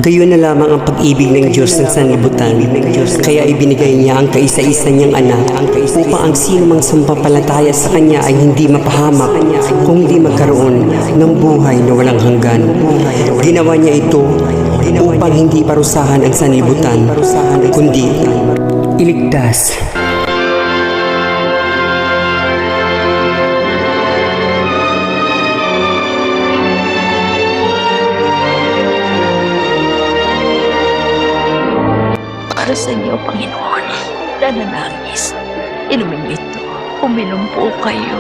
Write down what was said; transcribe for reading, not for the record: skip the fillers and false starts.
Gayon na lamang ang pag-ibig ng Diyos ng sanlibutan, kaya ibinigay niya ang kaisa-isa niyang anak upang ang sino mang sumampalataya sa Kanya ay hindi mapahamak, kung hindi magkaroon ng buhay na walang hanggan. Ginawa niya ito upang hindi parusahan ang sanlibutan, kundi iligtas. Para sa inyo, Panginoon, nananangis. Inumin ito. Uminom po kayo.